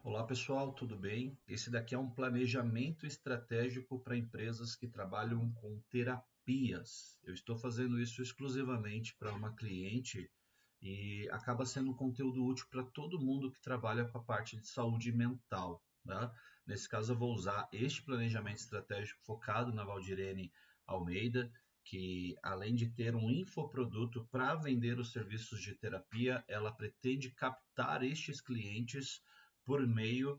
Olá pessoal, tudo bem? Esse daqui é um planejamento estratégico para empresas que trabalham com terapias. Eu estou fazendo isso exclusivamente para uma cliente e acaba sendo um conteúdo útil para todo mundo que trabalha com a parte de saúde mental, tá? Nesse caso, eu vou usar este planejamento estratégico focado na Valdirene Almeida, que além de ter um infoproduto para vender os serviços de terapia, ela pretende captar estes clientes por meio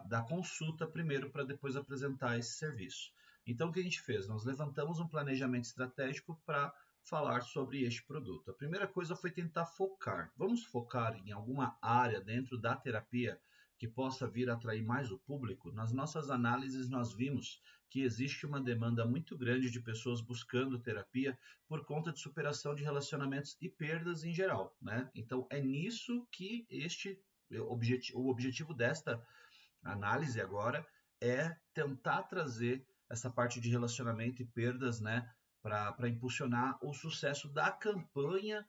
da consulta primeiro para depois apresentar esse serviço. Então, o que a gente fez? Nós levantamos um planejamento estratégico para falar sobre este produto. A primeira coisa foi tentar focar. Vamos focar em alguma área dentro da terapia que possa vir a atrair mais o público? Nas nossas análises, nós vimos que existe uma demanda muito grande de pessoas buscando terapia por conta de superação de relacionamentos e perdas em geral, né? Então, é nisso que o objetivo desta análise agora é tentar trazer essa parte de relacionamento e perdas, né, para impulsionar o sucesso da campanha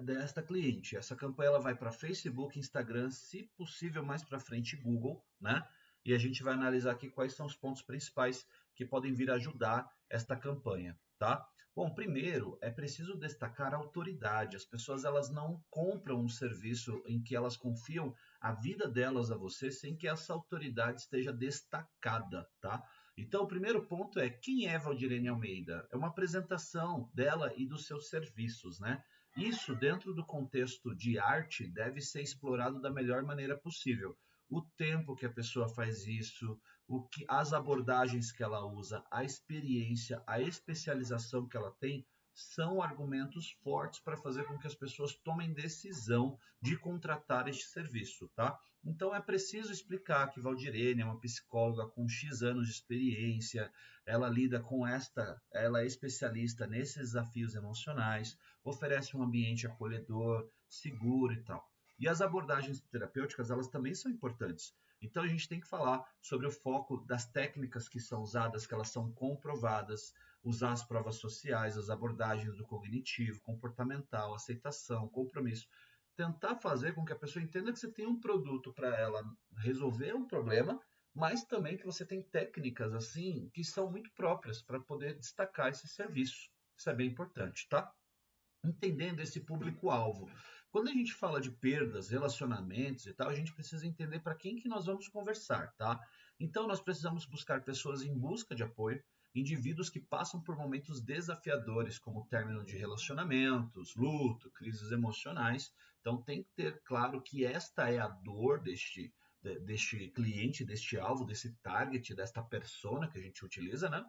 desta cliente. Essa campanha ela vai para Facebook, Instagram, se possível mais para frente Google, né? E a gente vai analisar aqui quais são os pontos principais que podem vir a ajudar esta campanha, tá? Bom, primeiro é preciso destacar a autoridade. As pessoas elas não compram um serviço em que elas confiam a vida delas a você sem que essa autoridade esteja destacada, tá? Então, o primeiro ponto é quem é Valdirene Almeida? É uma apresentação dela e dos seus serviços, né? Isso, dentro do contexto de arte, deve ser explorado da melhor maneira possível. O tempo que a pessoa faz isso, as abordagens que ela usa, a experiência, a especialização que ela tem, são argumentos fortes para fazer com que as pessoas tomem decisão de contratar este serviço, tá? Então é preciso explicar que Valdirene é uma psicóloga com X anos de experiência, ela lida com ela é especialista nesses desafios emocionais, oferece um ambiente acolhedor, seguro e tal. E as abordagens terapêuticas, elas também são importantes. Então a gente tem que falar sobre o foco das técnicas que são usadas, que elas são comprovadas, usar as provas sociais, as abordagens do cognitivo, comportamental, aceitação, compromisso. Tentar fazer com que a pessoa entenda que você tem um produto para ela resolver um problema, mas também que você tem técnicas assim que são muito próprias para poder destacar esse serviço. Isso é bem importante, tá? Entendendo esse público-alvo. Quando a gente fala de perdas, relacionamentos e tal, a gente precisa entender para quem que nós vamos conversar, tá? Então nós precisamos buscar pessoas em busca de apoio, indivíduos que passam por momentos desafiadores, como o término de relacionamentos, luto, crises emocionais. Então tem que ter claro que esta é a dor deste cliente, deste alvo, desse target, desta persona que a gente utiliza, né?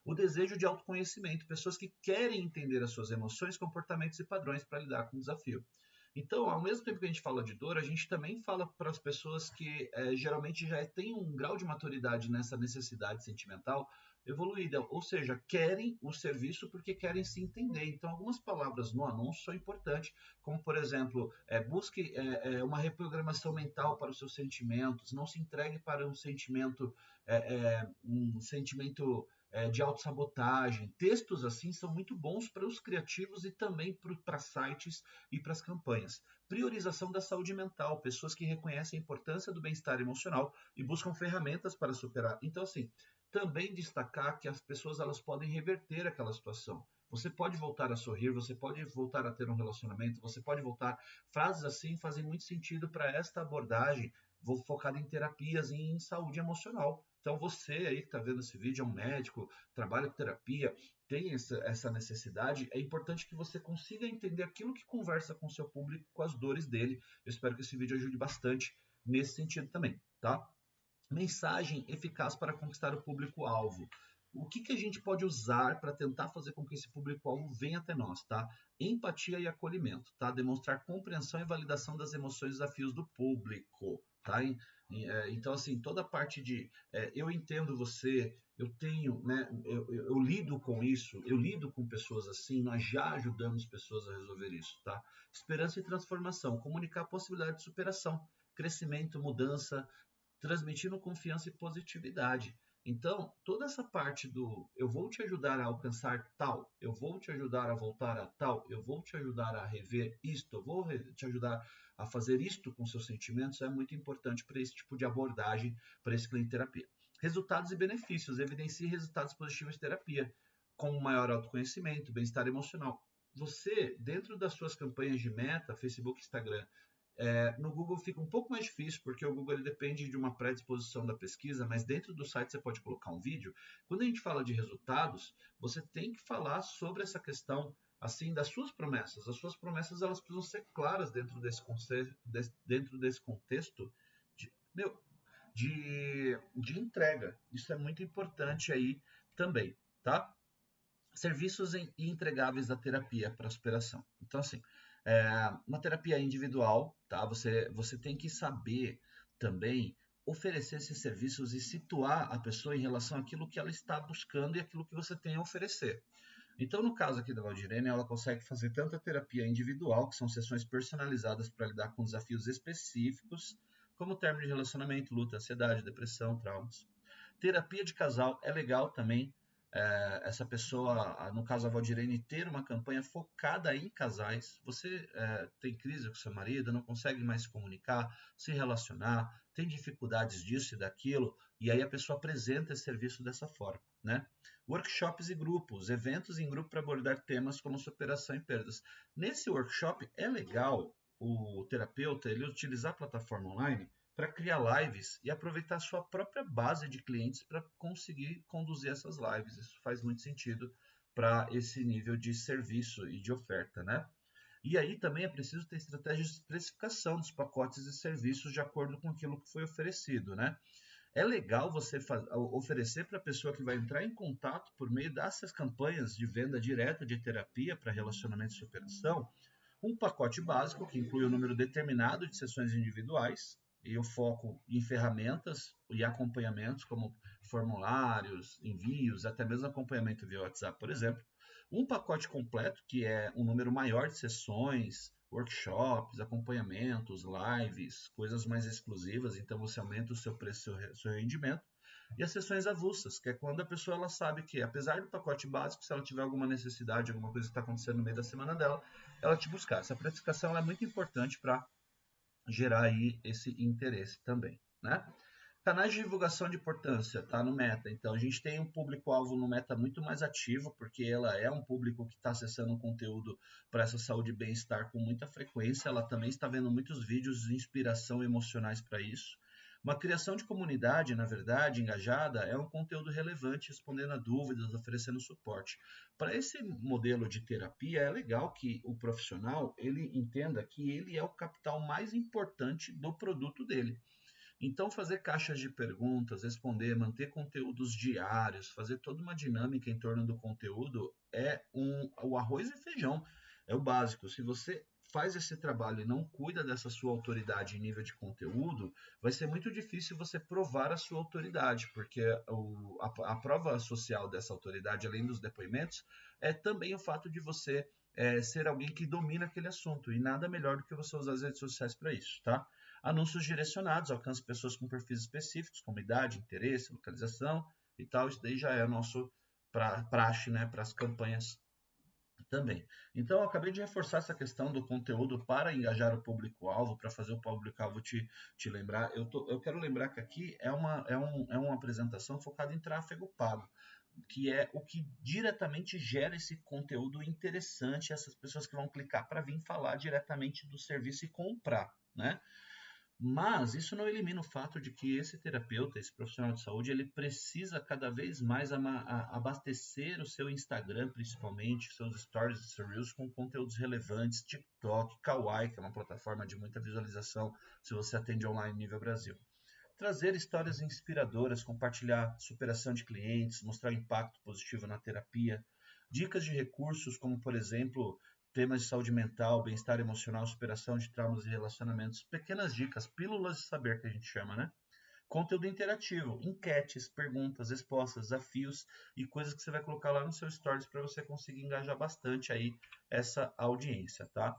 O desejo de autoconhecimento, pessoas que querem entender as suas emoções, comportamentos e padrões para lidar com o desafio. Então, ao mesmo tempo que a gente fala de dor, a gente também fala para as pessoas que geralmente já têm um grau de maturidade nessa necessidade sentimental evoluída, ou seja, querem o serviço porque querem se entender. Então, algumas palavras no anúncio são importantes, como, por exemplo, busque uma reprogramação mental para os seus sentimentos, não se entregue para um sentimento de autossabotagem. Textos assim são muito bons para os criativos e também para sites e para as campanhas. Priorização da saúde mental, pessoas que reconhecem a importância do bem-estar emocional e buscam ferramentas para superar. Então, assim, também destacar que as pessoas elas podem reverter aquela situação. Você pode voltar a sorrir, você pode voltar a ter um relacionamento, você pode voltar. Frases assim fazem muito sentido para esta abordagem, vou focada em terapias e em saúde emocional. Então você aí que está vendo esse vídeo é um médico, trabalha com terapia, tem essa necessidade, é importante que você consiga entender aquilo que conversa com o seu público, com as dores dele. Eu espero que esse vídeo ajude bastante nesse sentido também, tá? Mensagem eficaz para conquistar o público-alvo. O que a gente pode usar para tentar fazer com que esse público-alvo venha até nós, tá? Empatia e acolhimento, tá? Demonstrar compreensão e validação das emoções e desafios do público, tá? Então, assim, toda a parte de eu entendo você, eu tenho, né? Eu lido com isso, eu lido com pessoas assim, nós já ajudamos pessoas a resolver isso, tá? Esperança e transformação, comunicar a possibilidade de superação, crescimento, mudança, transmitindo confiança e positividade. Então, toda essa parte do eu vou te ajudar a alcançar tal, eu vou te ajudar a voltar a tal, eu vou te ajudar a rever isto, eu vou te ajudar a fazer isto com seus sentimentos é muito importante para esse tipo de abordagem, para esse cliente terapia. Resultados e benefícios. Evidencie resultados positivos de terapia, como maior autoconhecimento, bem-estar emocional. Você, dentro das suas campanhas de meta, Facebook, Instagram, no Google fica um pouco mais difícil, porque o Google ele depende de uma predisposição da pesquisa, mas dentro do site você pode colocar um vídeo. Quando a gente fala de resultados, você tem que falar sobre essa questão assim das suas promessas. As suas promessas elas precisam ser claras dentro desse contexto de entrega. Isso é muito importante aí também, tá? Serviços e entregáveis da terapia para a superação. Então, assim, uma terapia individual, tá? Você tem que saber também oferecer esses serviços e situar a pessoa em relação àquilo que ela está buscando e aquilo que você tem a oferecer. Então, no caso aqui da Valdirene, ela consegue fazer tanto a terapia individual, que são sessões personalizadas para lidar com desafios específicos, como término de relacionamento, luta, ansiedade, depressão, traumas. Terapia de casal é legal também, essa pessoa, no caso a Valdirene, ter uma campanha focada em casais. Você tem crise com seu marido, não consegue mais se comunicar, se relacionar, tem dificuldades disso e daquilo, e aí a pessoa apresenta esse serviço dessa forma, né? Workshops e grupos, eventos em grupo para abordar temas como superação e perdas. Nesse workshop é legal o terapeuta ele utilizar a plataforma online para criar lives e aproveitar a sua própria base de clientes para conseguir conduzir essas lives. Isso faz muito sentido para esse nível de serviço e de oferta, né? E aí também é preciso ter estratégias de precificação dos pacotes e serviços de acordo com aquilo que foi oferecido, né? É legal você oferecer para a pessoa que vai entrar em contato por meio dessas campanhas de venda direta de terapia para relacionamento e superação, um pacote básico que inclui um número determinado de sessões individuais e o foco em ferramentas e acompanhamentos como formulários, envios, até mesmo acompanhamento via WhatsApp, por exemplo. Um pacote completo, que é um número maior de sessões, workshops, acompanhamentos, lives, coisas mais exclusivas, então você aumenta o seu preço, seu rendimento. E as sessões avulsas, que é quando a pessoa ela sabe que, apesar do pacote básico, se ela tiver alguma necessidade, alguma coisa que está acontecendo no meio da semana dela, ela te buscar. Essa precificação é muito importante para gerar aí esse interesse também, né? Canais de divulgação de importância, tá no Meta. Então, a gente tem um público-alvo no Meta muito mais ativo, porque ela é um público que está acessando conteúdo para essa saúde e bem-estar com muita frequência. Ela também está vendo muitos vídeos de inspiração emocionais para isso. Uma criação de comunidade, na verdade, engajada, é um conteúdo relevante, respondendo a dúvidas, oferecendo suporte. Para esse modelo de terapia, é legal que o profissional ele entenda que ele é o capital mais importante do produto dele. Então, fazer caixas de perguntas, responder, manter conteúdos diários, fazer toda uma dinâmica em torno do conteúdo é o arroz e feijão, é o básico. Se você faz esse trabalho e não cuida dessa sua autoridade em nível de conteúdo, vai ser muito difícil você provar a sua autoridade, porque a prova social dessa autoridade, além dos depoimentos, é também o fato de você ser alguém que domina aquele assunto, e nada melhor do que você usar as redes sociais para isso, tá? Anúncios direcionados, alcançam pessoas com perfis específicos, como idade, interesse, localização e tal. Isso daí já é o nosso praxe, né, para as campanhas também. Então, eu acabei de reforçar essa questão do conteúdo para engajar o público-alvo, para fazer o público-alvo te lembrar. Eu quero lembrar que aqui é uma apresentação focada em tráfego pago, que é o que diretamente gera esse conteúdo interessante, essas pessoas que vão clicar para vir falar diretamente do serviço e comprar, né? Mas isso não elimina o fato de que esse terapeuta, esse profissional de saúde, ele precisa cada vez mais abastecer o seu Instagram, principalmente, seus stories e seus reels com conteúdos relevantes, TikTok, Kawaii, que é uma plataforma de muita visualização se você atende online nível Brasil. Trazer histórias inspiradoras, compartilhar superação de clientes, mostrar impacto positivo na terapia, dicas de recursos como, por exemplo, temas de saúde mental, bem-estar emocional, superação de traumas e relacionamentos, pequenas dicas, pílulas de saber que a gente chama, né? Conteúdo interativo, enquetes, perguntas, respostas, desafios e coisas que você vai colocar lá no seu stories para você conseguir engajar bastante aí essa audiência, tá?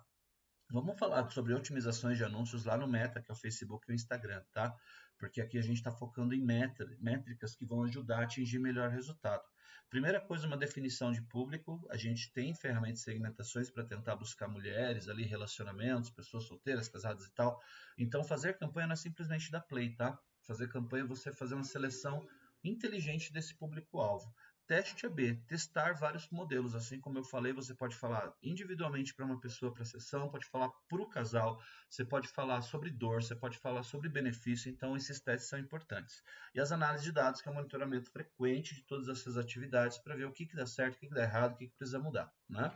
Vamos falar sobre otimizações de anúncios lá no Meta, que é o Facebook e o Instagram, tá? Porque aqui a gente está focando em métricas que vão ajudar a atingir melhor resultado. Primeira coisa, uma definição de público. A gente tem ferramentas de segmentações para tentar buscar mulheres ali, relacionamentos, pessoas solteiras, casadas e tal. Então, fazer campanha não é simplesmente dar play, tá? Fazer campanha é você fazer uma seleção inteligente desse público-alvo. Teste A/B, testar vários modelos. Assim como eu falei, você pode falar individualmente para uma pessoa para a sessão, pode falar para o casal, você pode falar sobre dor, você pode falar sobre benefício. Então, esses testes são importantes. E as análises de dados, que é o monitoramento frequente de todas essas atividades para ver o que dá certo, o que dá errado, o que precisa mudar, né?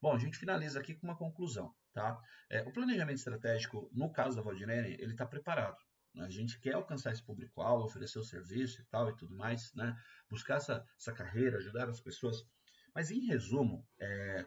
Bom, a gente finaliza aqui com uma conclusão, tá? O planejamento estratégico, no caso da Valdirene, ele está preparado. A gente quer alcançar esse público-alvo, oferecer o serviço e tal e tudo mais, né? Buscar essa carreira, ajudar as pessoas. Mas, em resumo,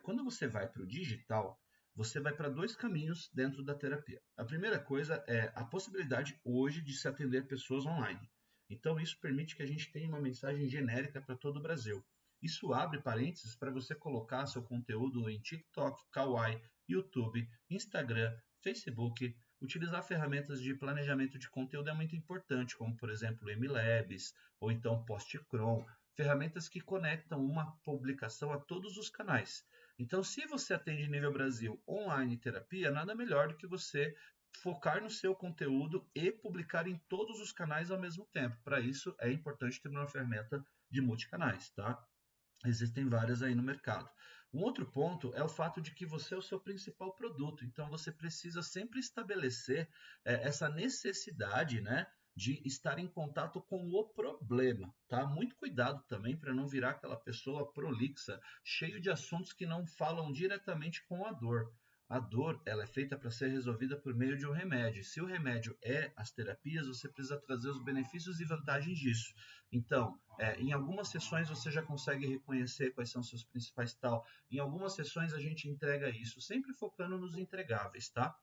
quando você vai para o digital, você vai para dois caminhos dentro da terapia. A primeira coisa é a possibilidade hoje de se atender pessoas online. Então, isso permite que a gente tenha uma mensagem genérica para todo o Brasil. Isso abre parênteses para você colocar seu conteúdo em TikTok, Kawaii, YouTube, Instagram, Facebook. Utilizar ferramentas de planejamento de conteúdo é muito importante, como por exemplo MLabs ou então Postcron, ferramentas que conectam uma publicação a todos os canais. Então, se você atende nível Brasil online terapia, nada melhor do que você focar no seu conteúdo e publicar em todos os canais ao mesmo tempo. Para isso, é importante ter uma ferramenta de multicanais, tá? Existem várias aí no mercado. Um outro ponto é o fato de que você é o seu principal produto, então você precisa sempre estabelecer essa necessidade, né, de estar em contato com o problema, tá? Muito cuidado também para não virar aquela pessoa prolixa, cheio de assuntos que não falam diretamente com a dor. A dor, ela é feita para ser resolvida por meio de um remédio. Se o remédio é as terapias, você precisa trazer os benefícios e vantagens disso. Então, em algumas sessões você já consegue reconhecer quais são seus principais tal. Em algumas sessões a gente entrega isso, sempre focando nos entregáveis, tá?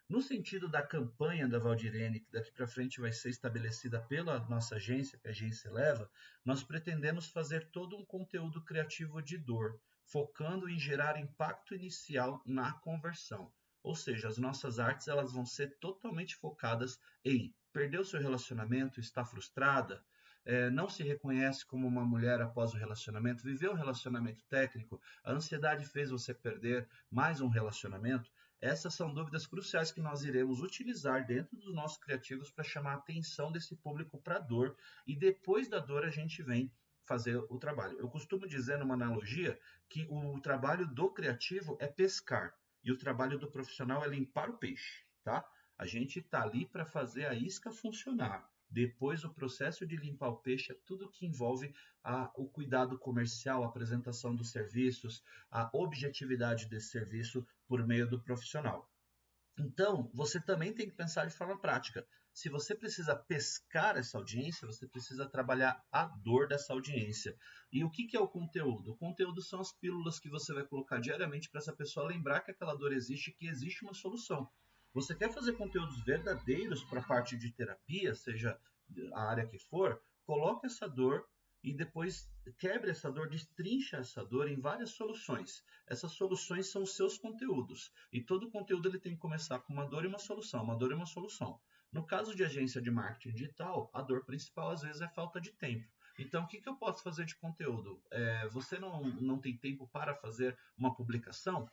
No sentido da campanha da Valdirene, que daqui para frente vai ser estabelecida pela nossa agência, que a agência Eleva, nós pretendemos fazer todo um conteúdo criativo de dor, focando em gerar impacto inicial na conversão. Ou seja, as nossas artes elas vão ser totalmente focadas em perder o seu relacionamento, está frustrada, não se reconhece como uma mulher após o relacionamento, viveu um relacionamento técnico, a ansiedade fez você perder mais um relacionamento. Essas são dúvidas cruciais que nós iremos utilizar dentro dos nossos criativos para chamar a atenção desse público para a dor e depois da dor a gente vem fazer o trabalho. Eu costumo dizer numa analogia que o trabalho do criativo é pescar e o trabalho do profissional é limpar o peixe, tá? A gente está ali para fazer a isca funcionar. Depois, o processo de limpar o peixe é tudo que envolve o cuidado comercial, a apresentação dos serviços, a objetividade desse serviço por meio do profissional. Então, você também tem que pensar de forma prática. Se você precisa pescar essa audiência, você precisa trabalhar a dor dessa audiência. E o que é o conteúdo? O conteúdo são as pílulas que você vai colocar diariamente para essa pessoa lembrar que aquela dor existe e que existe uma solução. Você quer fazer conteúdos verdadeiros para a parte de terapia, seja a área que for, coloque essa dor e depois quebre essa dor, destrincha essa dor em várias soluções. Essas soluções são os seus conteúdos. E todo conteúdo ele tem que começar com uma dor e uma solução. Uma dor e uma solução. No caso de agência de marketing digital, a dor principal às vezes é falta de tempo. Então, o que eu posso fazer de conteúdo? Você não tem tempo para fazer uma publicação?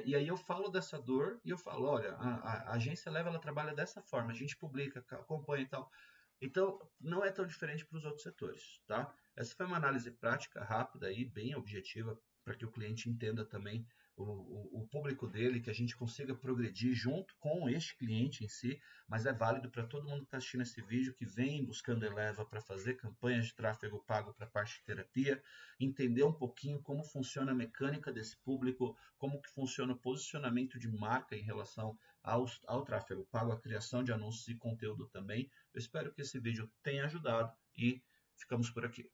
E aí eu falo dessa dor e eu falo, olha, a agência Leva, ela trabalha dessa forma, a gente publica, acompanha e tal. Então, não é tão diferente para os outros setores, tá? Essa foi uma análise prática, rápida e bem objetiva, para que o cliente entenda também o público dele, que a gente consiga progredir junto com este cliente em si, mas é válido para todo mundo que está assistindo esse vídeo, que vem buscando Eleva para fazer campanhas de tráfego pago para a parte de terapia, entender um pouquinho como funciona a mecânica desse público, como que funciona o posicionamento de marca em relação ao tráfego pago, a criação de anúncios e conteúdo também. Eu espero que esse vídeo tenha ajudado e ficamos por aqui.